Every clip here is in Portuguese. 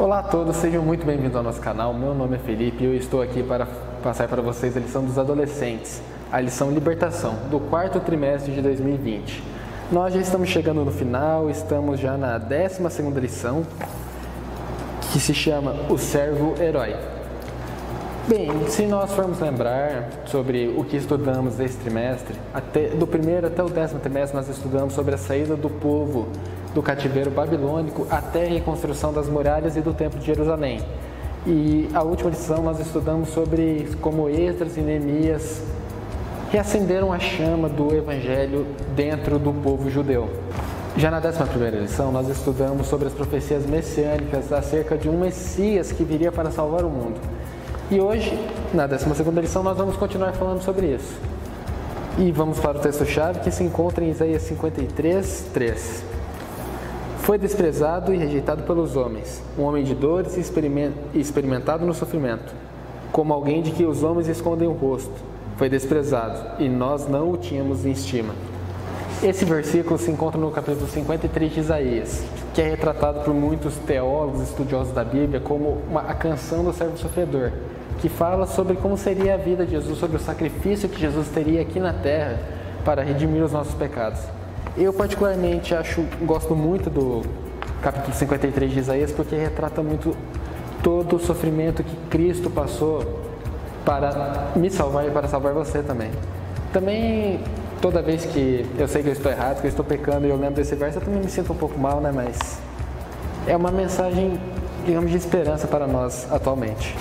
Olá a todos, sejam muito bem-vindos ao nosso canal. Meu nome é Felipe e eu estou aqui para passar para vocês a lição dos adolescentes, a lição Libertação, do quarto trimestre de 2020. Nós já estamos chegando no final, estamos já na 12ª lição, que se chama O Servo Herói. Bem, se nós formos lembrar sobre o que estudamos esse trimestre, do primeiro até o 10º trimestre nós estudamos sobre a saída do povo do cativeiro babilônico até a reconstrução das muralhas e do Templo de Jerusalém. E a última lição nós estudamos sobre como Esdras e Neemias reacenderam a chama do Evangelho dentro do povo judeu. Já na 11ª lição nós estudamos sobre as profecias messiânicas acerca de um Messias que viria para salvar o mundo. E hoje, na 12ª lição, nós vamos continuar falando sobre isso. E vamos para o texto-chave que se encontra em Isaías 53:3. Foi desprezado e rejeitado pelos homens, um homem de dores e experimentado no sofrimento, como alguém de que os homens escondem o rosto. Foi desprezado e nós não o tínhamos em estima. Esse versículo se encontra no capítulo 53 de Isaías, que é retratado por muitos teólogos estudiosos da Bíblia como a canção do servo sofredor, que fala sobre como seria a vida de Jesus, sobre o sacrifício que Jesus teria aqui na terra para redimir os nossos pecados. Eu particularmente gosto muito do capítulo 53 de Isaías porque retrata muito todo o sofrimento que Cristo passou para me salvar e para salvar você também. Também, toda vez que eu sei que eu estou errado, que eu estou pecando e eu lembro desse verso, eu também me sinto um pouco mal, né? Mas é uma mensagem, digamos, de esperança para nós atualmente.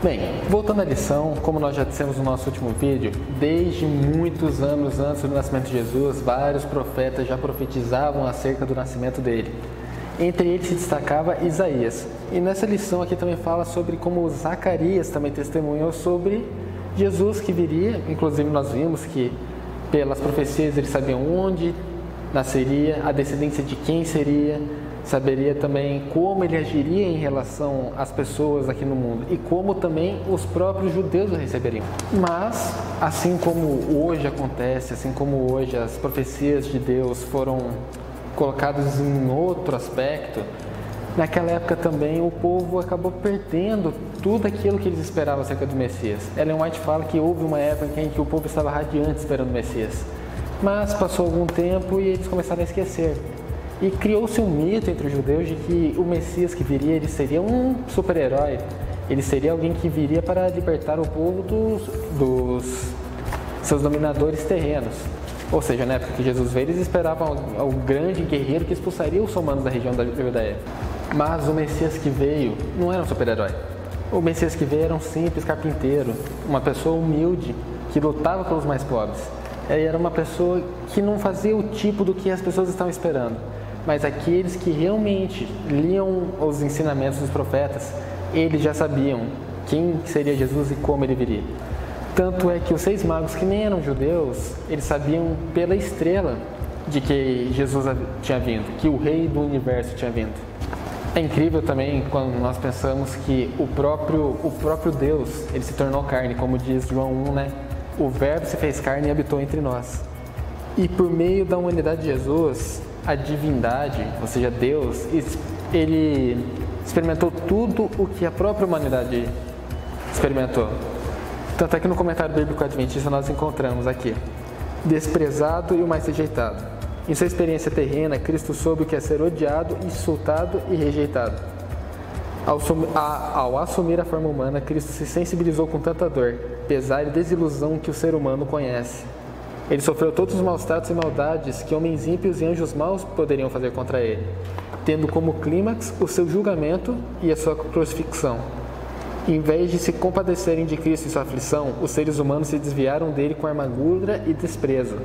Bem, voltando à lição, como nós já dissemos no nosso último vídeo, desde muitos anos antes do nascimento de Jesus, vários profetas já profetizavam acerca do nascimento dele. Entre eles se destacava Isaías. E nessa lição aqui também fala sobre como Zacarias também testemunhou sobre Jesus que viria. Inclusive nós vimos que pelas profecias eles sabiam onde nasceria, a descendência de quem seria, saberia também como ele agiria em relação às pessoas aqui no mundo e como também os próprios judeus o receberiam. Mas, assim como hoje acontece, assim como hoje as profecias de Deus foram colocadas em outro aspecto, naquela época também o povo acabou perdendo tudo aquilo que eles esperavam acerca do Messias. Ellen White fala que houve uma época em que o povo estava radiante esperando o Messias, mas passou algum tempo e eles começaram a esquecer. E criou-se um mito entre os judeus de que o Messias que viria, ele seria um super-herói, ele seria alguém que viria para libertar o povo dos seus dominadores terrenos. Ou seja, na época que Jesus veio, eles esperavam o grande guerreiro que expulsaria os romanos da região da Judeia. Mas o Messias que veio não era um super-herói. O Messias que veio era um simples carpinteiro, uma pessoa humilde que lutava pelos mais pobres. Ele era uma pessoa que não fazia o tipo do que as pessoas estavam esperando. Mas aqueles que realmente liam os ensinamentos dos profetas, eles já sabiam quem seria Jesus e como ele viria. Tanto é que os 6 magos, que nem eram judeus, eles sabiam pela estrela de que Jesus tinha vindo, que o rei do universo tinha vindo. É incrível também quando nós pensamos que o próprio Deus, ele se tornou carne, como diz João 1, né? O verbo se fez carne e habitou entre nós. E por meio da humanidade de Jesus, a divindade, ou seja, Deus, ele experimentou tudo o que a própria humanidade experimentou. Tanto é que no comentário bíblico adventista nós encontramos aqui: desprezado e o mais rejeitado. Em sua experiência terrena, Cristo soube o que é ser odiado, insultado e rejeitado. Ao assumir a forma humana, Cristo se sensibilizou com tanta dor, pesar e desilusão que o ser humano conhece. Ele sofreu todos os maus tratos e maldades que homens ímpios e anjos maus poderiam fazer contra ele, tendo como clímax o seu julgamento e a sua crucifixão. Em vez de se compadecerem de Cristo em sua aflição, os seres humanos se desviaram dele com amargura e desprezo.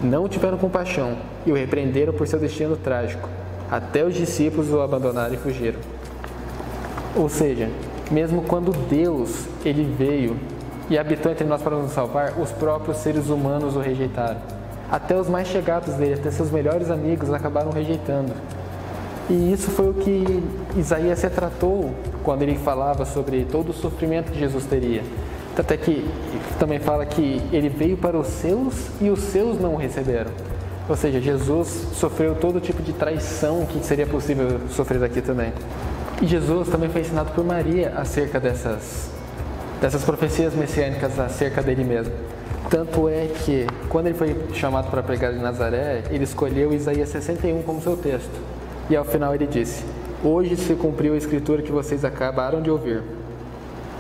Não tiveram compaixão e o repreenderam por seu destino trágico. Até os discípulos o abandonaram e fugiram. Ou seja, mesmo quando Deus ele veio e habitou entre nós para nos salvar, os próprios seres humanos o rejeitaram. Até os mais chegados dele, até seus melhores amigos acabaram rejeitando. E isso foi o que Isaías retratou quando ele falava sobre todo o sofrimento que Jesus teria. Até que também fala que ele veio para os seus e os seus não o receberam. Ou seja, Jesus sofreu todo tipo de traição que seria possível sofrer aqui também. E Jesus também foi ensinado por Maria acerca dessas profecias messiânicas acerca dele mesmo. Tanto é que, quando ele foi chamado para pregar em Nazaré, ele escolheu Isaías 61 como seu texto. E ao final ele disse: hoje se cumpriu a escritura que vocês acabaram de ouvir.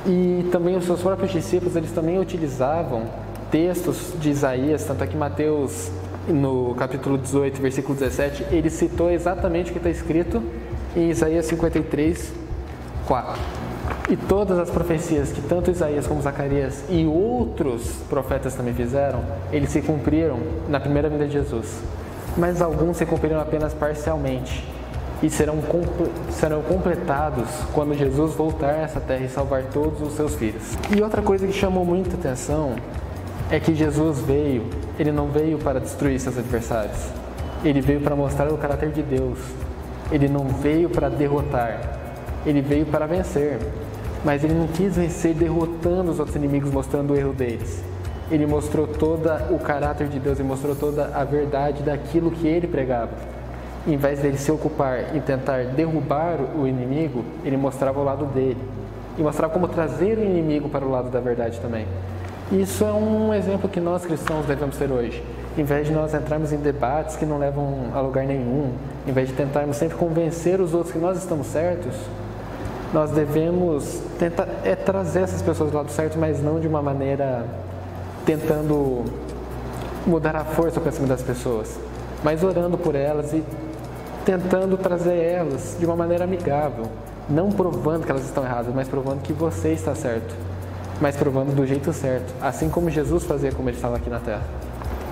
E também os seus próprios discípulos, eles também utilizavam textos de Isaías, tanto é que Mateus, no capítulo 18, versículo 17, ele citou exatamente o que está escrito em Isaías 53, 4. E todas as profecias que tanto Isaías como Zacarias e outros profetas também fizeram, eles se cumpriram na primeira vinda de Jesus. Mas alguns se cumpriram apenas parcialmente e serão completados quando Jesus voltar a essa terra e salvar todos os seus filhos. E outra coisa que chamou muita atenção é que Jesus veio, ele não veio para destruir seus adversários. Ele veio para mostrar o caráter de Deus. Ele não veio para derrotar, ele veio para vencer. Mas ele não quis vencer derrotando os outros inimigos, mostrando o erro deles. Ele mostrou todo o caráter de Deus e mostrou toda a verdade daquilo que ele pregava. Em vez dele se ocupar em tentar derrubar o inimigo, ele mostrava o lado dele. E mostrava como trazer o inimigo para o lado da verdade também. Isso é um exemplo que nós cristãos devemos ter hoje. Em vez de nós entrarmos em debates que não levam a lugar nenhum, em vez de tentarmos sempre convencer os outros que nós estamos certos, nós devemos tentar trazer essas pessoas do lado certo, mas não de uma maneira tentando mudar a força para cima das pessoas, mas orando por elas e tentando trazer elas de uma maneira amigável, não provando que elas estão erradas, mas provando que você está certo, mas provando do jeito certo, assim como Jesus fazia como ele estava aqui na Terra.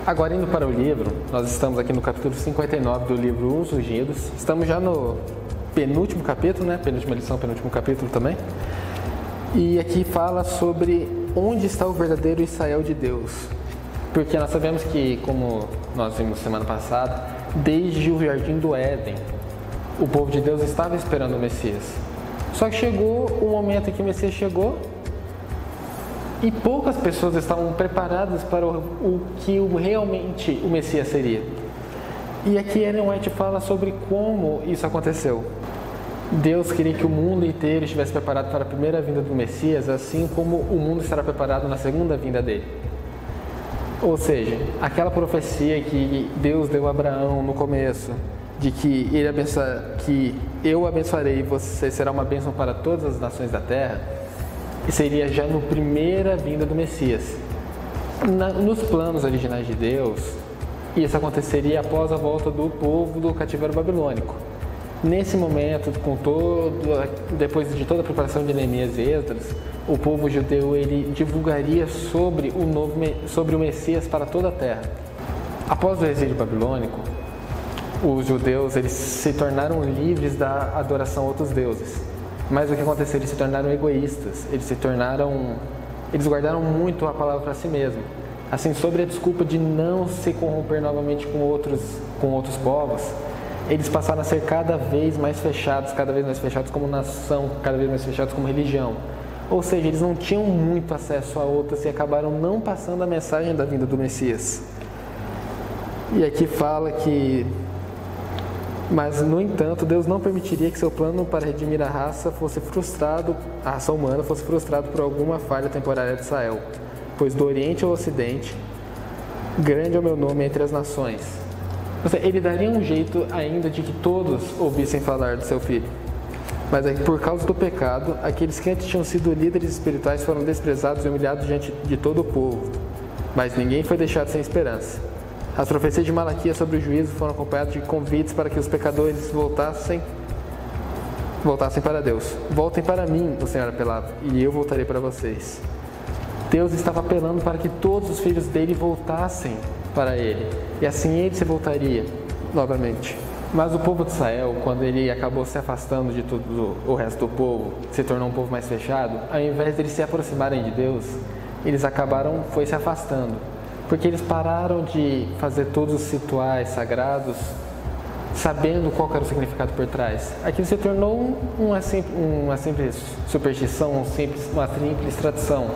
Agora, indo para o livro, nós estamos aqui no capítulo 59 do livro Os Ungidos. Estamos já no penúltimo capítulo, né? Penúltima lição, penúltimo capítulo também. E aqui fala sobre onde está o verdadeiro Israel de Deus. Porque nós sabemos que, como nós vimos semana passada, desde o Jardim do Éden, o povo de Deus estava esperando o Messias. Só que chegou o momento em que o Messias chegou e poucas pessoas estavam preparadas para o que realmente o Messias seria. E aqui Ellen White fala sobre como isso aconteceu. Deus queria que o mundo inteiro estivesse preparado para a primeira vinda do Messias, assim como o mundo estará preparado na segunda vinda dele. Ou seja, aquela profecia que Deus deu a Abraão no começo, de que eu abençoarei e você será uma bênção para todas as nações da terra, seria já no primeira vinda do Messias. Nos planos originais de Deus, isso aconteceria após a volta do povo do cativeiro babilônico. Nesse momento, depois de toda a preparação de Neemias e Esdras, o povo judeu ele divulgaria sobre o Messias para toda a terra. Após o exílio babilônico, os judeus eles se tornaram livres da adoração a outros deuses. Mas o que aconteceu? Eles se tornaram egoístas, eles guardaram muito a palavra para si mesmos. Assim, sobre a desculpa de não se corromper novamente com outros povos, eles passaram a ser cada vez mais fechados como nação, cada vez mais fechados como religião. Ou seja, eles não tinham muito acesso a outras e acabaram não passando a mensagem da vinda do Messias. E aqui fala que... Mas, no entanto, Deus não permitiria que seu plano para redimir a raça humana fosse frustrado por alguma falha temporária de Israel. Pois do Oriente ao Ocidente, grande é o meu nome entre as nações. Ou seja, ele daria um jeito ainda de que todos ouvissem falar do seu filho. Mas por causa do pecado, aqueles que antes tinham sido líderes espirituais foram desprezados e humilhados diante de todo o povo. Mas ninguém foi deixado sem esperança. As profecias de Malaquias sobre o juízo foram acompanhadas de convites para que os pecadores voltassem para Deus. Voltem para mim, o Senhor apelava, e eu voltarei para vocês. Deus estava apelando para que todos os filhos dele voltassem para ele, e assim ele se voltaria novamente. Mas o povo de Israel, quando ele acabou se afastando de todo o resto do povo, se tornou um povo mais fechado, ao invés de eles se aproximarem de Deus, eles acabaram se afastando. Porque eles pararam de fazer todos os rituais sagrados, sabendo qual era o significado por trás. Aquilo se tornou uma simples superstição, uma simples tradição.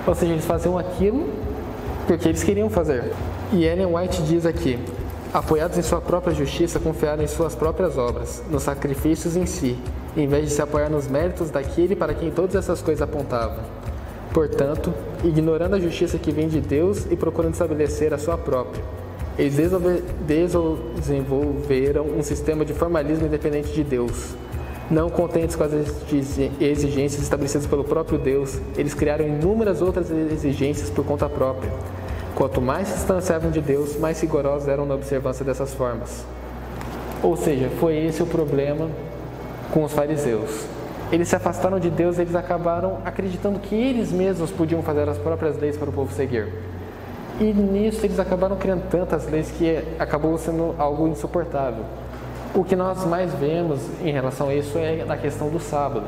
Ou seja, eles faziam aquilo porque eles queriam fazer. E Ellen White diz aqui: apoiados em sua própria justiça, confiaram em suas próprias obras, nos sacrifícios em si, em vez de se apoiar nos méritos daquele para quem todas essas coisas apontavam. Portanto, ignorando a justiça que vem de Deus e procurando estabelecer a sua própria, eles desenvolveram um sistema de formalismo independente de Deus. Não contentes com as exigências estabelecidas pelo próprio Deus, eles criaram inúmeras outras exigências por conta própria. Quanto mais se distanciavam de Deus, mais rigorosos eram na observância dessas formas. Ou seja, foi esse o problema com os fariseus. Eles se afastaram de Deus e eles acabaram acreditando que eles mesmos podiam fazer as próprias leis para o povo seguir. E nisso eles acabaram criando tantas leis que acabou sendo algo insuportável. O que nós mais vemos em relação a isso é na questão do sábado,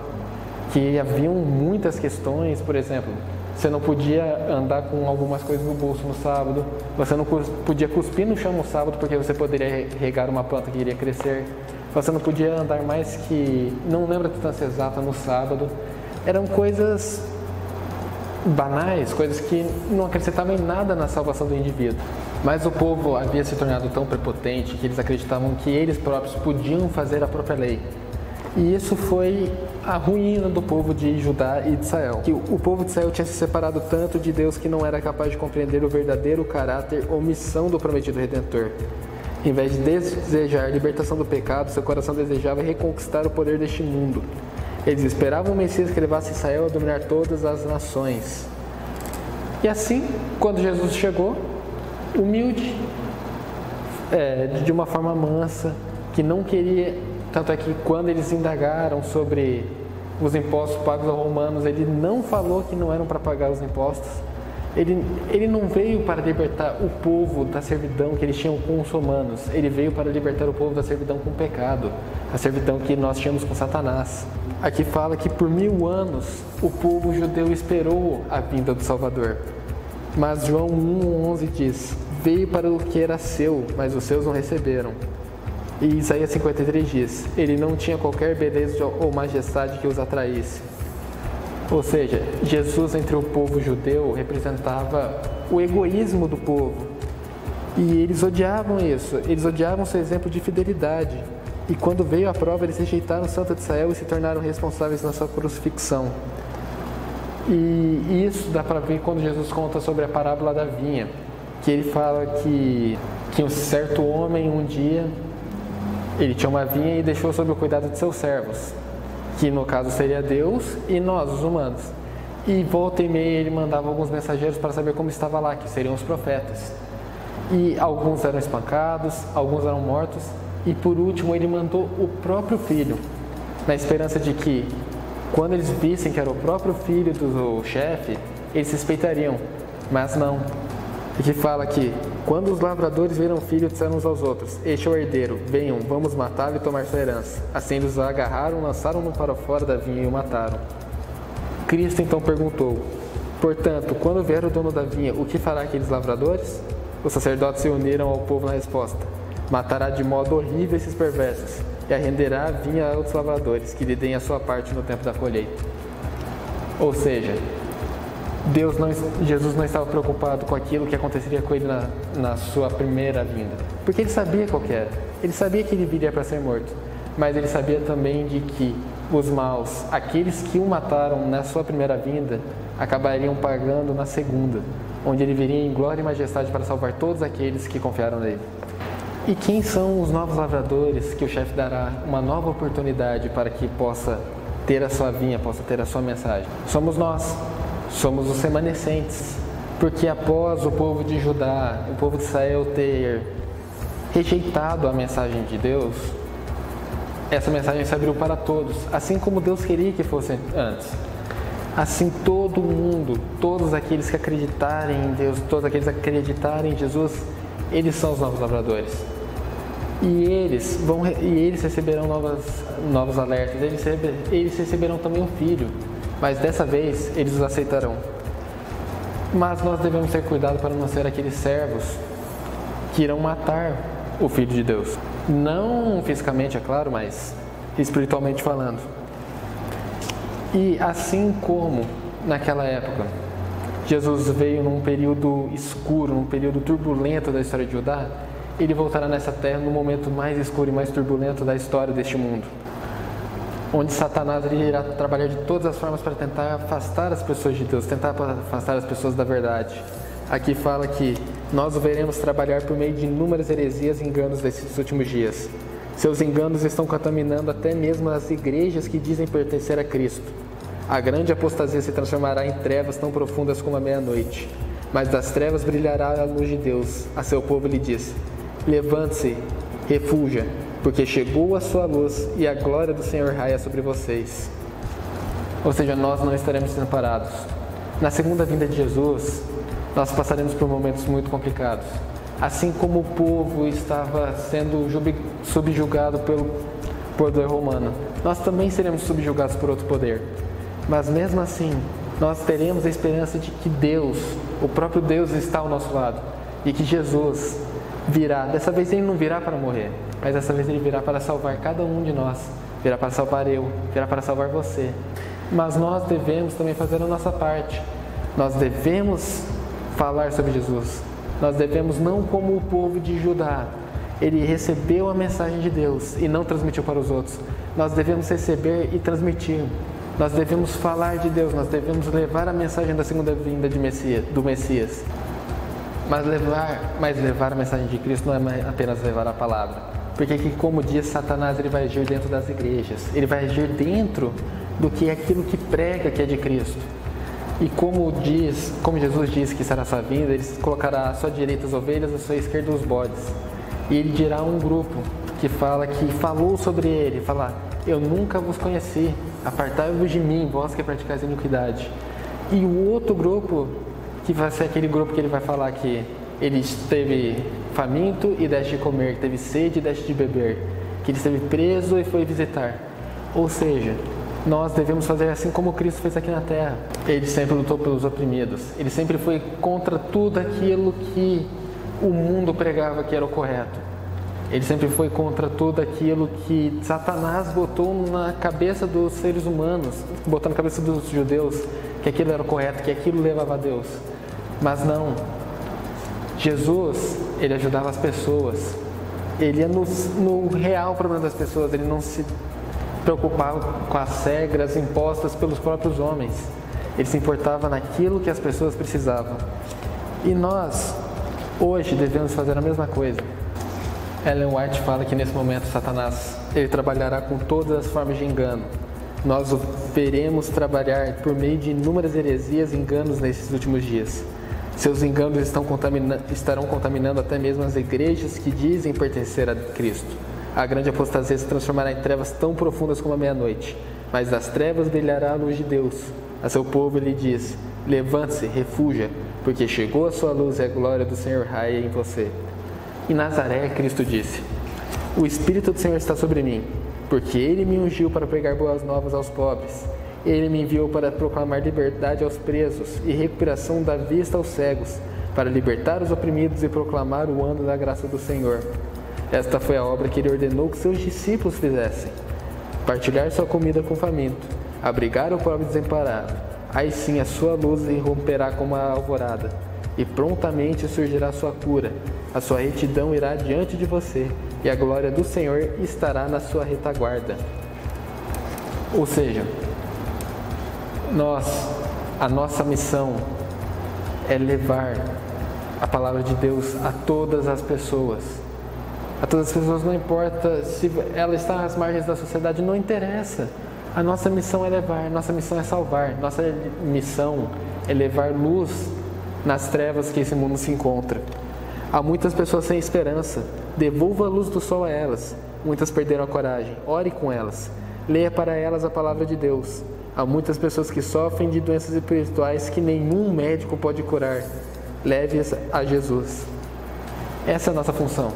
que haviam muitas questões, por exemplo, você não podia andar com algumas coisas no bolso no sábado, você não podia cuspir no chão no sábado porque você poderia regar uma planta que iria crescer, você não podia andar mais que, não lembro a distância exata, no sábado. Eram coisas banais, coisas que não acrescentavam em nada na salvação do indivíduo. Mas o povo havia se tornado tão prepotente que eles acreditavam que eles próprios podiam fazer a própria lei. E isso foi a ruína do povo de Judá e de Israel. Que o povo de Israel tinha se separado tanto de Deus que não era capaz de compreender o verdadeiro caráter ou missão do prometido Redentor. Em vez de desejar a libertação do pecado, seu coração desejava reconquistar o poder deste mundo. Eles esperavam o Messias que levasse Israel a dominar todas as nações. E assim, quando Jesus chegou, humilde, de uma forma mansa, que não queria, tanto é que quando eles indagaram sobre os impostos pagos aos romanos, ele não falou que não eram para pagar os impostos. Ele não veio para libertar o povo da servidão que eles tinham com os romanos, ele veio para libertar o povo da servidão com o pecado, a servidão que nós tínhamos com Satanás. Aqui fala que por 1000 anos o povo judeu esperou a vinda do Salvador. Mas João 1,11 diz: veio para o que era seu, mas os seus não receberam. E Isaías 53 diz: ele não tinha qualquer beleza ou majestade que os atraísse. Ou seja, Jesus entre o povo judeu representava o egoísmo do povo. E eles odiavam isso, eles odiavam seu exemplo de fidelidade. E quando veio a prova, eles rejeitaram o Santo de Israel e se tornaram responsáveis na sua crucifixão. E isso dá para ver quando Jesus conta sobre a parábola da vinha, que ele fala que um certo homem um dia, ele tinha uma vinha e deixou sob o cuidado de seus servos, que no caso seria Deus e nós, os humanos. E volta e meia ele mandava alguns mensageiros para saber como estava lá, que seriam os profetas. E alguns eram espancados, alguns eram mortos, e por último ele mandou o próprio filho, na esperança de que, quando eles vissem que era o próprio filho do chefe, eles se respeitariam. Mas não. Aqui fala que, quando os lavradores viram o filho, disseram uns aos outros: este é o herdeiro, venham, vamos matá-lo e tomar sua herança. Assim eles o agarraram, lançaram-no para fora da vinha e o mataram. Cristo então perguntou: portanto, quando vier o dono da vinha, o que fará aqueles lavradores? Os sacerdotes se uniram ao povo na resposta: matará de modo horrível esses perversos e arrenderá a vinha a outros lavradores, que lhe deem a sua parte no tempo da colheita. Ou seja, Jesus não estava preocupado com aquilo que aconteceria com ele na sua primeira vinda, porque ele sabia qual que era. Ele sabia que ele viria para ser morto, mas ele sabia também de que os maus, aqueles que o mataram na sua primeira vinda, acabariam pagando na segunda, onde ele viria em glória e majestade para salvar todos aqueles que confiaram nele. E quem são os novos lavradores que o chefe dará uma nova oportunidade para que possa ter a sua vinha, possa ter a sua mensagem? Somos nós. Somos os remanescentes, porque após o povo de Judá, o povo de Israel ter rejeitado a mensagem de Deus, essa mensagem se abriu para todos, assim como Deus queria que fosse antes. Assim todo mundo, todos aqueles que acreditarem em Deus, todos aqueles que acreditarem em Jesus, eles são os novos lavradores. E eles receberão novos alertas, eles receberão também um filho. Mas dessa vez eles os aceitarão. Mas nós devemos ter cuidado para não ser aqueles servos que irão matar o Filho de Deus. Não fisicamente, é claro, mas espiritualmente falando. E assim como naquela época Jesus veio num período escuro, num período turbulento da história de Judá, ele voltará nessa terra no momento mais escuro e mais turbulento da história deste mundo. onde Satanás irá trabalhar de todas as formas para tentar afastar as pessoas de Deus, tentar afastar as pessoas da verdade. Aqui fala que nós o veremos trabalhar por meio de inúmeras heresias e enganos desses últimos dias. Seus enganos estão contaminando até mesmo as igrejas que dizem pertencer a Cristo. A grande apostasia se transformará em trevas tão profundas como a meia-noite. Mas das trevas brilhará a luz de Deus. A seu povo lhe diz: levante-se, refúgia, porque chegou a sua luz e a glória do Senhor raia sobre vocês. Ou seja, nós não estaremos desamparados. Na segunda vinda de Jesus, nós passaremos por momentos muito complicados. Assim como o povo estava sendo subjugado pelo poder romano, nós também seremos subjugados por outro poder. Mas mesmo assim, nós teremos a esperança de que Deus, o próprio Deus, está ao nosso lado. E que Jesus virá. Dessa vez Ele não virá para morrer, mas dessa vez Ele virá para salvar cada um de nós. Virá para salvar eu, virá para salvar você. Mas nós devemos também fazer a nossa parte. Nós devemos falar sobre Jesus. Nós devemos, não como o povo de Judá, ele recebeu a mensagem de Deus e não transmitiu para os outros. Nós devemos receber e transmitir. Nós devemos falar de Deus, nós devemos levar a mensagem da segunda vinda do Messias. Mas levar a mensagem de Cristo não é apenas levar a palavra. Porque aqui, como diz Satanás, ele vai agir dentro das igrejas. Ele vai agir dentro do que é aquilo que prega que é de Cristo. E como Jesus disse que será a sua vinda, ele colocará à sua direita as ovelhas, à sua esquerda os bodes. E ele dirá um grupo que falou sobre ele, falar: eu nunca vos conheci, apartai-vos de mim, vós que praticais iniquidade. E o outro grupo, que vai ser aquele grupo que ele vai falar que ele esteve faminto e deste de comer, que teve sede e deste de beber, que ele esteve preso e foi visitar. Ou seja, nós devemos fazer assim como Cristo fez aqui na terra. Ele sempre lutou pelos oprimidos. Ele sempre foi contra tudo aquilo que o mundo pregava que era o correto. Ele sempre foi contra tudo aquilo que Satanás botou na cabeça dos seres humanos, botou na cabeça dos judeus, que aquilo era o correto, que aquilo levava a Deus. Mas não. Jesus, ele ajudava as pessoas. Ele ia no real problema das pessoas. Ele não se preocupava com as regras impostas pelos próprios homens. Ele se importava naquilo que as pessoas precisavam. E nós, hoje, devemos fazer a mesma coisa. Ellen White fala que nesse momento Satanás, ele trabalhará com todas as formas de engano. Nós o veremos trabalhar por meio de inúmeras heresias e enganos nesses últimos dias. Seus enganos estarão contaminando até mesmo as igrejas que dizem pertencer a Cristo. A grande apostasia se transformará em trevas tão profundas como a meia-noite, mas das trevas brilhará a luz de Deus. A seu povo ele diz: levante-se, refúgia, porque chegou a sua luz e a glória do Senhor raia em você. Em Nazaré, Cristo disse: o Espírito do Senhor está sobre mim, porque Ele me ungiu para pregar boas novas aos pobres. Ele me enviou para proclamar liberdade aos presos e recuperação da vista aos cegos, para libertar os oprimidos e proclamar o ano da graça do Senhor. Esta foi a obra que Ele ordenou que seus discípulos fizessem: partilhar sua comida com o faminto, abrigar o pobre desamparado. Aí sim a sua luz irromperá como a alvorada, e prontamente surgirá a sua cura. A sua retidão irá diante de você, e a glória do Senhor estará na sua retaguarda. Ou seja, a nossa missão é levar a palavra de Deus a todas as pessoas. A todas as pessoas, não importa se ela está às margens da sociedade, não interessa. A nossa missão é levar, nossa missão é salvar, nossa missão é levar luz nas trevas que esse mundo se encontra. Há muitas pessoas sem esperança, devolva a luz do sol a elas. Muitas perderam a coragem, ore com elas, leia para elas a palavra de Deus. Há muitas pessoas que sofrem de doenças espirituais que nenhum médico pode curar. Leve-as a Jesus. Essa é a nossa função.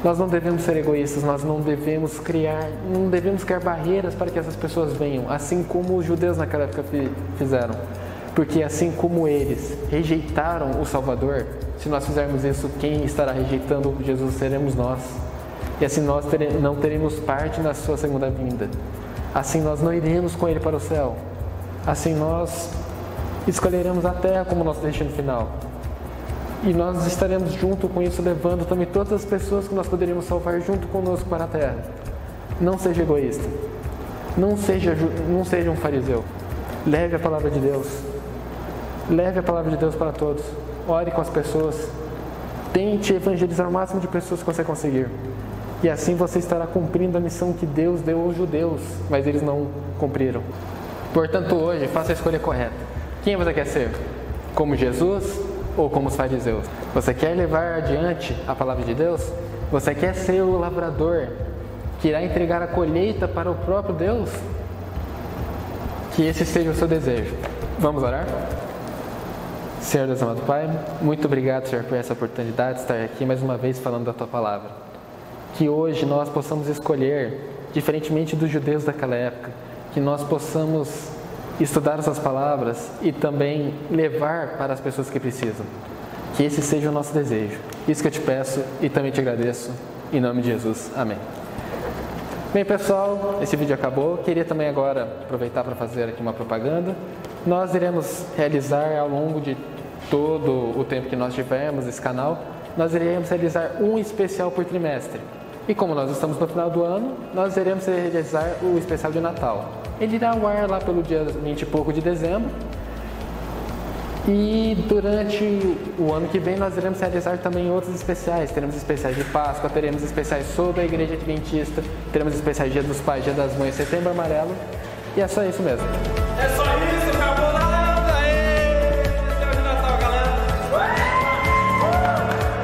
Nós não devemos ser egoístas, nós não devemos criar barreiras para que essas pessoas venham, assim como os judeus naquela época fizeram. Porque assim como eles rejeitaram o Salvador, se nós fizermos isso, quem estará rejeitando Jesus seremos nós. E assim nós não teremos parte na sua segunda vinda. Assim nós não iremos com Ele para o céu. Assim nós escolheremos a terra como nosso destino final. E nós estaremos junto com isso, levando também todas as pessoas que nós poderíamos salvar junto conosco para a terra. Não seja egoísta. Não seja um fariseu. Leve a palavra de Deus. Leve a palavra de Deus para todos. Ore com as pessoas. Tente evangelizar o máximo de pessoas que você conseguir. E assim você estará cumprindo a missão que Deus deu aos judeus, mas eles não cumpriram. Portanto, hoje, faça a escolha correta. Quem você quer ser? Como Jesus ou como os fariseus? Você quer levar adiante a palavra de Deus? Você quer ser o lavrador que irá entregar a colheita para o próprio Deus? Que esse seja o seu desejo. Vamos orar? Senhor Deus amado Pai, muito obrigado, Senhor, por essa oportunidade de estar aqui mais uma vez falando da Tua Palavra. Que hoje nós possamos escolher, diferentemente dos judeus daquela época, que nós possamos estudar essas palavras e também levar para as pessoas que precisam. Que esse seja o nosso desejo. Isso que eu te peço e também te agradeço. Em nome de Jesus. Amém. Bem, pessoal, esse vídeo acabou. Queria também agora aproveitar para fazer aqui uma propaganda. Nós iremos realizar ao longo de todo o tempo que nós tivermos esse canal, nós iremos realizar um especial por trimestre. E como nós estamos no final do ano, nós iremos realizar o especial de Natal. Ele irá ao ar lá pelo dia 20 e pouco de dezembro. E durante o ano que vem nós iremos realizar também outros especiais. Teremos especiais de Páscoa, teremos especiais sobre a Igreja Adventista, teremos especiais Dia dos Pais, Dia das Mães, Setembro Amarelo. E é só isso mesmo. É só isso, acabou nada! Especial de Natal, galera!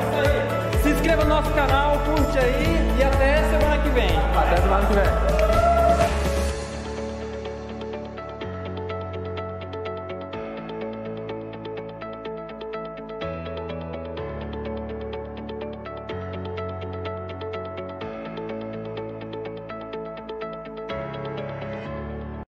É isso aí! Se inscreva no nosso canal, curte aí e até semana que vem! Até semana que vem!